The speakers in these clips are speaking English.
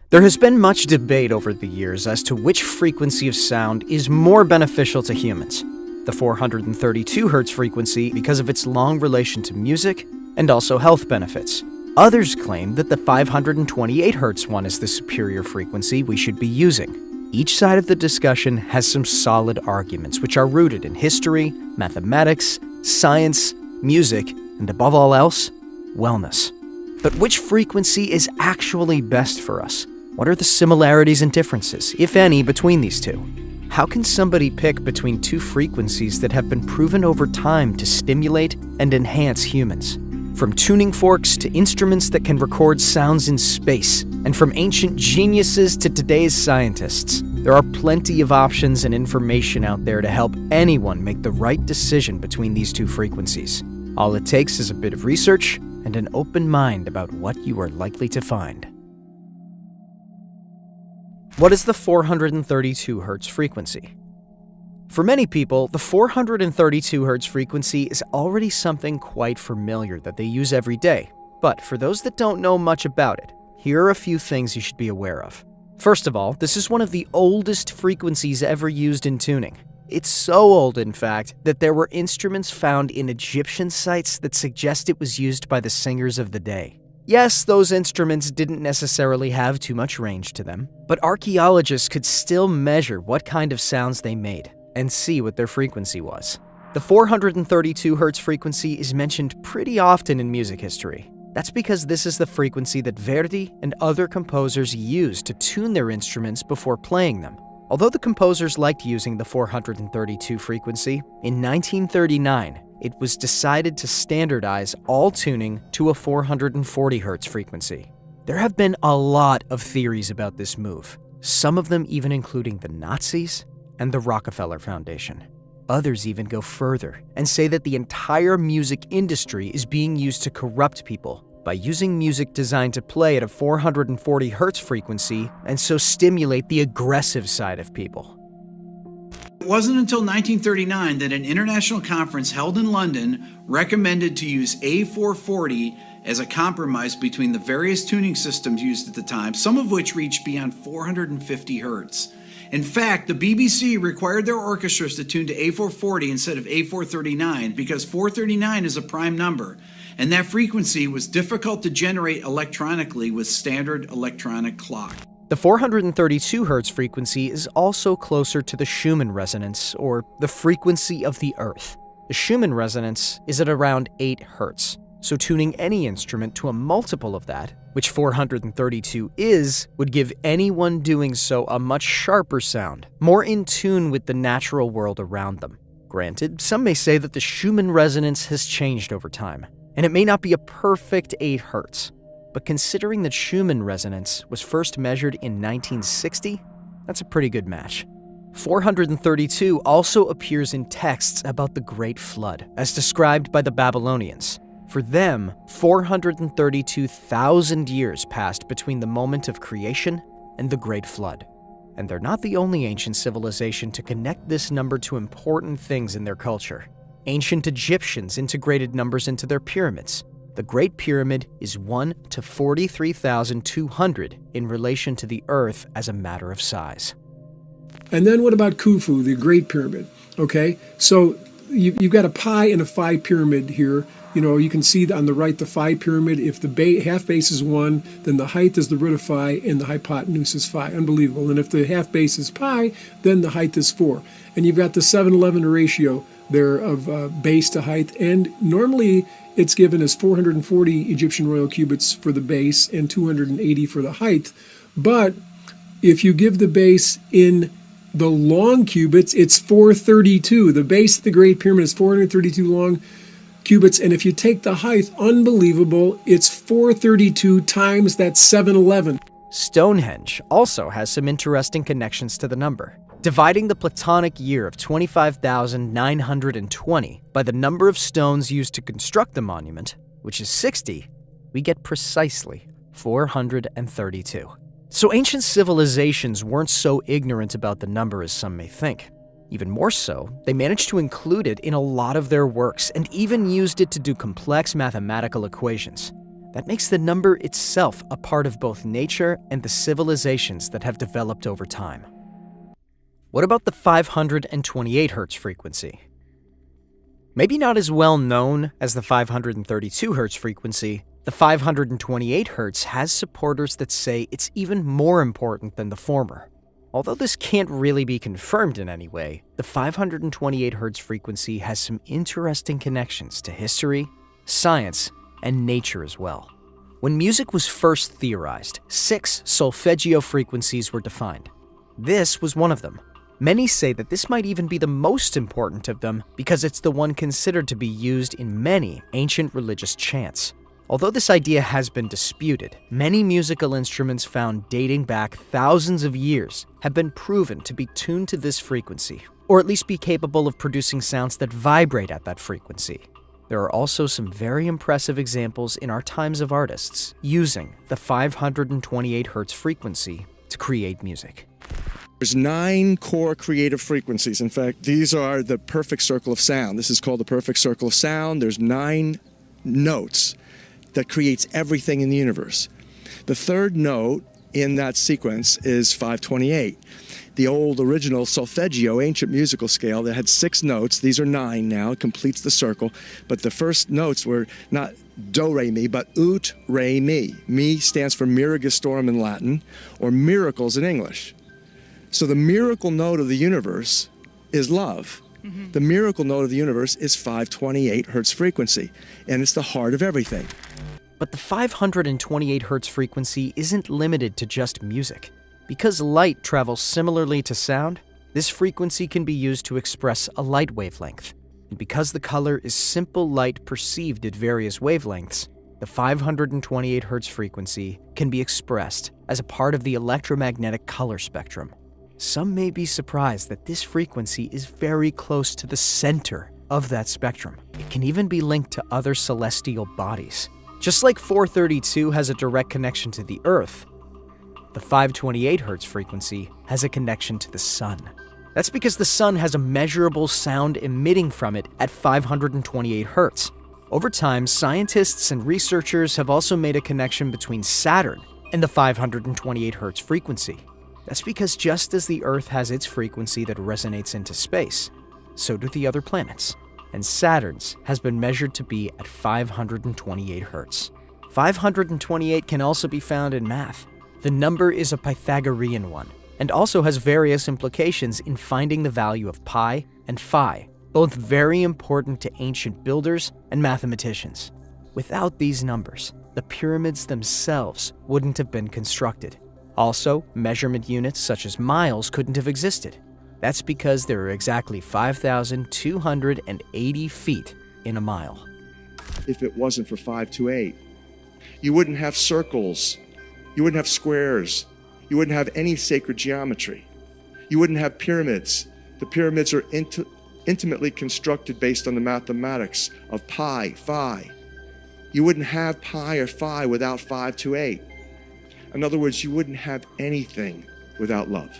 There has been much debate over the years as to which frequency of sound is more beneficial to humans. The 432 Hz frequency because of its long relation to music and also health benefits. Others claim that the 528 Hz one is the superior frequency we should be using. Each side of the discussion has some solid arguments which are rooted in history, mathematics, science, music, and above all else, wellness. But which frequency is actually best for us? What are the similarities and differences, if any, between these two? How can somebody pick between two frequencies that have been proven over time to stimulate and enhance humans? From tuning forks to instruments that can record sounds in space, and from ancient geniuses to today's scientists, there are plenty of options and information out there to help anyone make the right decision between these two frequencies. All it takes is a bit of research and an open mind about what you are likely to find. What is the 432 Hz frequency? For many people, the 432 Hz frequency is already something quite familiar that they use every day. But for those that don't know much about it, here are a few things you should be aware of. First of all, this is one of the oldest frequencies ever used in tuning. It's so old, in fact, that there were instruments found in Egyptian sites that suggest it was used by the singers of the day. Yes, those instruments didn't necessarily have too much range to them, but archaeologists could still measure what kind of sounds they made and see what their frequency was. The 432 Hz frequency is mentioned pretty often in music history. That's because this is the frequency that Verdi and other composers used to tune their instruments before playing them. Although the composers liked using the 432 frequency, in 1939, it was decided to standardize all tuning to a 440 Hz frequency. There have been a lot of theories about this move, some of them even including the Nazis and the Rockefeller Foundation. Others even go further and say that the entire music industry is being used to corrupt people by using music designed to play at a 440 Hz frequency and so stimulate the aggressive side of people. It wasn't until 1939 that an international conference held in London recommended to use A440 as a compromise between the various tuning systems used at the time, some of which reached beyond 450 Hz. In fact, the BBC required their orchestras to tune to A440 instead of A439 because 439 is a prime number, and that frequency was difficult to generate electronically with standard electronic clock. The 432 Hz frequency is also closer to the Schumann resonance, or the frequency of the Earth. The Schumann resonance is at around 8 Hz, so tuning any instrument to a multiple of that, which 432 is, would give anyone doing so a much sharper sound, more in tune with the natural world around them. Granted, some may say that the Schumann resonance has changed over time, and it may not be a perfect 8 Hz. But considering that Schumann resonance was first measured in 1960, that's a pretty good match. 432 also appears in texts about the Great Flood, as described by the Babylonians. For them, 432,000 years passed between the moment of creation and the Great Flood. And they're not the only ancient civilization to connect this number to important things in their culture. Ancient Egyptians integrated numbers into their pyramids. The Great Pyramid is 1 to 43,200 in relation to the Earth as a matter of size. And then what about Khufu, the Great Pyramid? Okay, so you've got a pi and a phi pyramid here. You know, you can see on the right the phi pyramid. If the half base is 1, then the height is the root of phi and the hypotenuse is phi. Unbelievable. And if the half base is pi, then the height is 4. And you've got the 7-11 ratio there of base to height. And normally it's given as 440 Egyptian royal cubits for the base and 280 for the height. But if you give the base in the long cubits, it's 432. The base of the Great Pyramid is 432 long cubits, and if you take the height, unbelievable, it's 432 times that 711. Stonehenge also has some interesting connections to the number. Dividing the Platonic year of 25,920 by the number of stones used to construct the monument, which is 60, we get precisely 432. So ancient civilizations weren't so ignorant about the number as some may think. Even more so, they managed to include it in a lot of their works and even used it to do complex mathematical equations. That makes the number itself a part of both nature and the civilizations that have developed over time. What about the 528 Hz frequency? Maybe not as well known as the 532 Hz frequency, the 528 Hz has supporters that say it's even more important than the former. Although this can't really be confirmed in any way, the 528 Hz frequency has some interesting connections to history, science, and nature as well. When music was first theorized, 6 solfeggio frequencies were defined. This was one of them. Many say that this might even be the most important of them because it's the one considered to be used in many ancient religious chants. Although this idea has been disputed, many musical instruments found dating back thousands of years have been proven to be tuned to this frequency, or at least be capable of producing sounds that vibrate at that frequency. There are also some very impressive examples in our times of artists using the 528 Hz frequency to create music. There's 9 core creative frequencies. In fact, these are the perfect circle of sound. This is called the perfect circle of sound. There's 9 notes that creates everything in the universe. The third note in that sequence is 528. The old original solfeggio, ancient musical scale that had 6 notes. These are 9 now. It completes the circle. But the first notes were not do, re, mi, but ut, re, mi. Mi stands for miragistorum in Latin, or miracles in English. So the miracle note of the universe is love. The miracle note of the universe is 528 Hz frequency, and it's the heart of everything. But the 528 Hz frequency isn't limited to just music. Because light travels similarly to sound, this frequency can be used to express a light wavelength. And because the color is simple light perceived at various wavelengths, the 528 Hz frequency can be expressed as a part of the electromagnetic color spectrum. Some may be surprised that this frequency is very close to the center of that spectrum. It can even be linked to other celestial bodies. Just like 432 has a direct connection to the Earth, the 528 Hz frequency has a connection to the Sun. That's because the Sun has a measurable sound emitting from it at 528 Hz. Over time, scientists and researchers have also made a connection between Saturn and the 528 Hz frequency. That's because just as the Earth has its frequency that resonates into space, so do the other planets. And Saturn's has been measured to be at 528 Hz. 528 can also be found in math. The number is a Pythagorean one, and also has various implications in finding the value of pi and phi, both very important to ancient builders and mathematicians. Without these numbers, the pyramids themselves wouldn't have been constructed. Also, measurement units such as miles couldn't have existed. That's because there are exactly 5,280 feet in a mile. If it wasn't for 528, you wouldn't have circles, you wouldn't have squares, you wouldn't have any sacred geometry. You wouldn't have pyramids. The pyramids are intimately constructed based on the mathematics of pi, phi. You wouldn't have pi or phi without 528. In other words, you wouldn't have anything without love.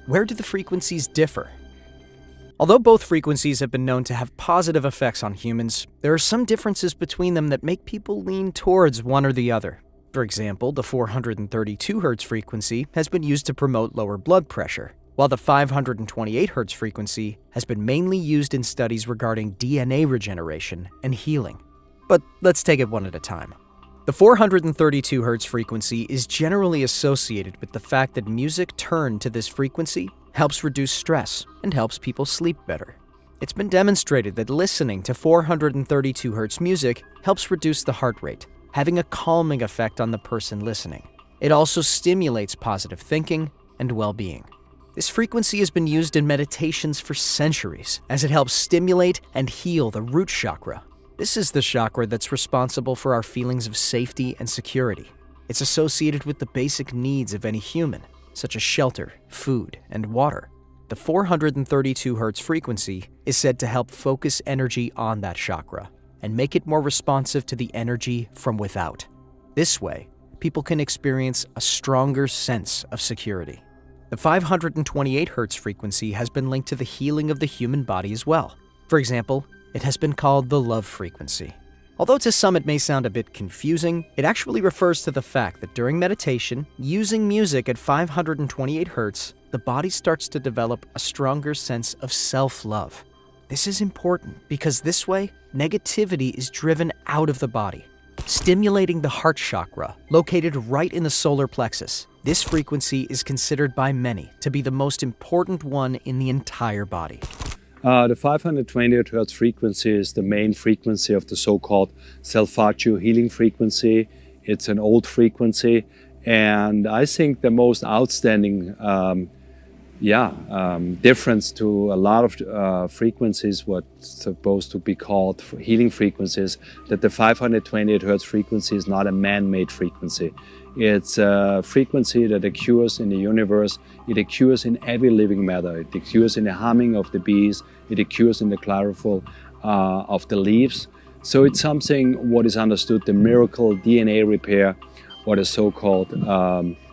Where do the frequencies differ? Although both frequencies have been known to have positive effects on humans, there are some differences between them that make people lean towards one or the other. For example, the 432 Hz frequency has been used to promote lower blood pressure, while the 528 Hz frequency has been mainly used in studies regarding DNA regeneration and healing. But let's take it one at a time. The 432 Hz frequency is generally associated with the fact that music turned to this frequency helps reduce stress and helps people sleep better. It's been demonstrated that listening to 432 Hz music helps reduce the heart rate, having a calming effect on the person listening. It also stimulates positive thinking and well-being. This frequency has been used in meditations for centuries as it helps stimulate and heal the root chakra. This is the chakra that's responsible for our feelings of safety and security. It's associated with the basic needs of any human, such as shelter, food, and water. The 432 Hz frequency is said to help focus energy on that chakra and make it more responsive to the energy from without. This way, people can experience a stronger sense of security. The 528 Hz frequency has been linked to the healing of the human body as well. For example, it has been called the love frequency. Although to some it may sound a bit confusing, it actually refers to the fact that during meditation, using music at 528 Hz, the body starts to develop a stronger sense of self-love. This is important because this way, negativity is driven out of the body, stimulating the heart chakra, located right in the solar plexus. This frequency is considered by many to be the most important one in the entire body. The 528 Hz frequency is the main frequency of the so-called Self-Faccio healing frequency. It's an old frequency, and I think the most outstanding difference to a lot of frequencies, what's supposed to be called healing frequencies, that the 528 Hz frequency is not a man-made frequency. It's a frequency that occurs in the universe. It occurs in every living matter. It occurs in the humming of the bees. It occurs in the chlorophyll of the leaves. So it's something what is understood, the miracle DNA repair, or the so-called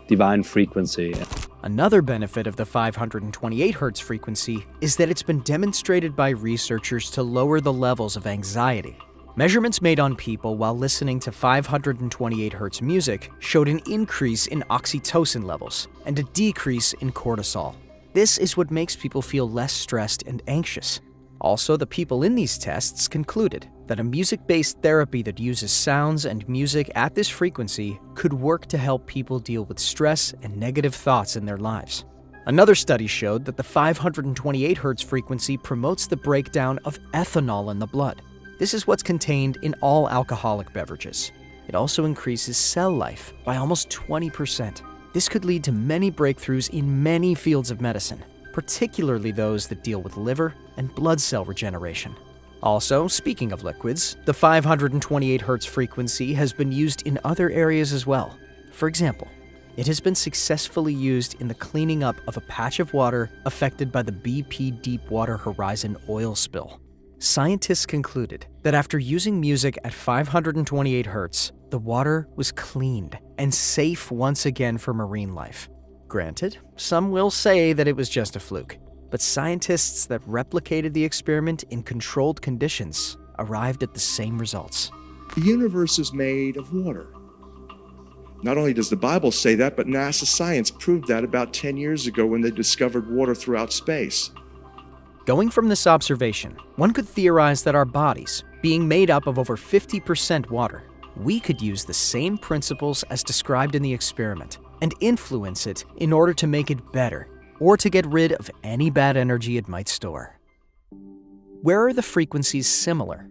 divine frequency. Another benefit of the 528 Hz frequency is that it's been demonstrated by researchers to lower the levels of anxiety. Measurements made on people while listening to 528 Hz music showed an increase in oxytocin levels and a decrease in cortisol. This is what makes people feel less stressed and anxious. Also, the people in these tests concluded that a music-based therapy that uses sounds and music at this frequency could work to help people deal with stress and negative thoughts in their lives. Another study showed that the 528 Hz frequency promotes the breakdown of ethanol in the blood. This is what's contained in all alcoholic beverages. It also increases cell life by almost 20%. This could lead to many breakthroughs in many fields of medicine, particularly those that deal with liver and blood cell regeneration. Also, speaking of liquids, the 528 Hz frequency has been used in other areas as well. For example, it has been successfully used in the cleaning up of a patch of water affected by the BP Deepwater Horizon oil spill. Scientists concluded that after using music at 528 Hz, the water was cleaned and safe once again for marine life. Granted, some will say that it was just a fluke, but scientists that replicated the experiment in controlled conditions arrived at the same results. The universe is made of water. Not only does the Bible say that, but NASA science proved that about 10 years ago when they discovered water throughout space. Going from this observation, one could theorize that our bodies, being made up of over 50% water, we could use the same principles as described in the experiment and influence it in order to make it better or to get rid of any bad energy it might store. Where are the frequencies similar?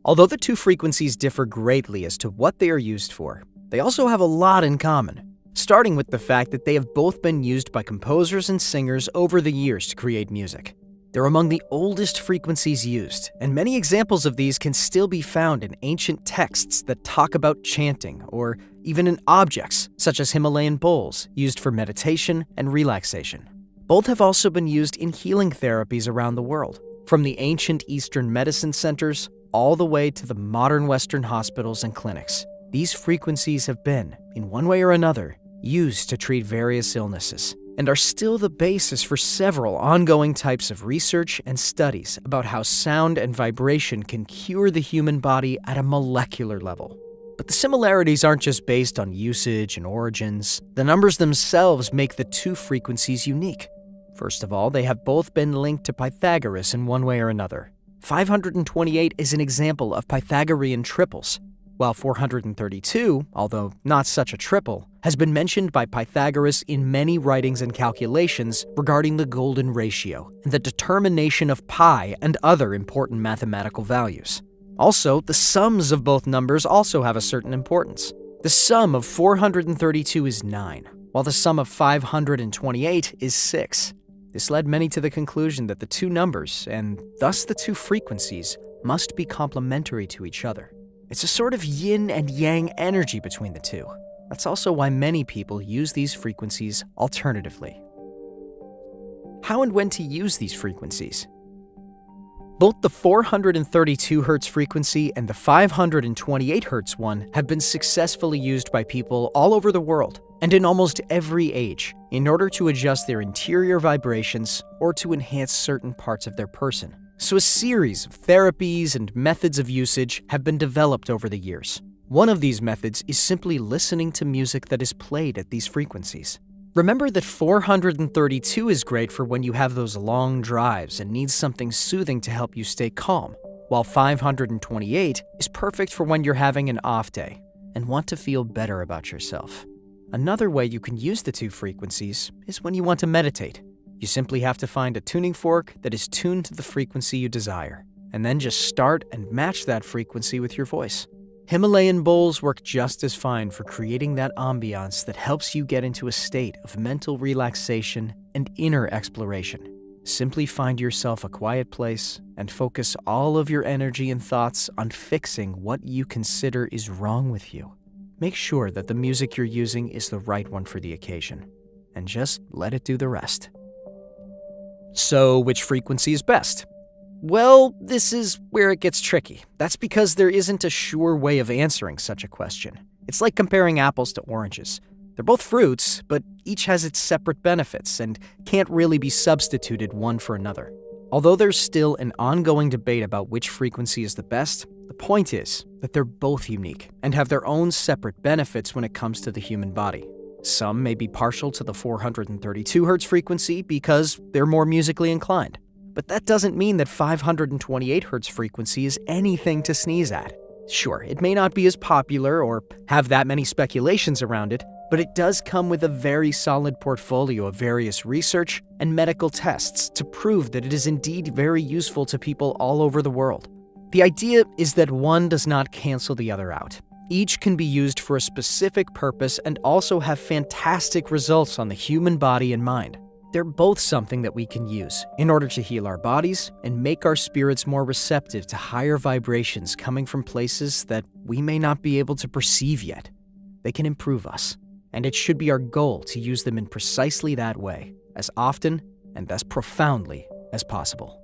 Although the two frequencies differ greatly as to what they are used for, they also have a lot in common, starting with the fact that they have both been used by composers and singers over the years to create music. They're among the oldest frequencies used, and many examples of these can still be found in ancient texts that talk about chanting, or even in objects, such as Himalayan bowls, used for meditation and relaxation. Both have also been used in healing therapies around the world, from the ancient Eastern medicine centers all the way to the modern Western hospitals and clinics. These frequencies have been, in one way or another, used to treat various illnesses, and are still the basis for several ongoing types of research and studies about how sound and vibration can cure the human body at a molecular level. But the similarities aren't just based on usage and origins. The numbers themselves make the two frequencies unique. First of all, they have both been linked to Pythagoras in one way or another. 528 is an example of Pythagorean triples, while 432, although not such a triple, has been mentioned by Pythagoras in many writings and calculations regarding the golden ratio and the determination of pi and other important mathematical values. Also, the sums of both numbers also have a certain importance. The sum of 432 is 9, while the sum of 528 is 6. This led many to the conclusion that the two numbers, and thus the two frequencies, must be complementary to each other. It's a sort of yin and yang energy between the two. That's also why many people use these frequencies alternatively. How and when to use these frequencies? Both the 432 Hz frequency and the 528 Hz one have been successfully used by people all over the world and in almost every age in order to adjust their interior vibrations or to enhance certain parts of their person. So a series of therapies and methods of usage have been developed over the years. One of these methods is simply listening to music that is played at these frequencies. Remember that 432 is great for when you have those long drives and need something soothing to help you stay calm, while 528 is perfect for when you're having an off day and want to feel better about yourself. Another way you can use the two frequencies is when you want to meditate. You simply have to find a tuning fork that is tuned to the frequency you desire, and then just start and match that frequency with your voice. Himalayan bowls work just as fine for creating that ambiance that helps you get into a state of mental relaxation and inner exploration. Simply find yourself a quiet place and focus all of your energy and thoughts on fixing what you consider is wrong with you. Make sure that the music you're using is the right one for the occasion, and just let it do the rest. So, which frequency is best? Well, this is where it gets tricky. That's because there isn't a sure way of answering such a question. It's like comparing apples to oranges. They're both fruits, but each has its separate benefits and can't really be substituted one for another. Although there's still an ongoing debate about which frequency is the best, the point is that they're both unique and have their own separate benefits when it comes to the human body. Some may be partial to the 432 Hz frequency because they're more musically inclined. But that doesn't mean that 528 Hz frequency is anything to sneeze at. Sure, it may not be as popular or have that many speculations around it, but it does come with a very solid portfolio of various research and medical tests to prove that it is indeed very useful to people all over the world. The idea is that one does not cancel the other out. Each can be used for a specific purpose and also have fantastic results on the human body and mind. They're both something that we can use in order to heal our bodies and make our spirits more receptive to higher vibrations coming from places that we may not be able to perceive yet. They can improve us, and it should be our goal to use them in precisely that way, as often and as profoundly as possible.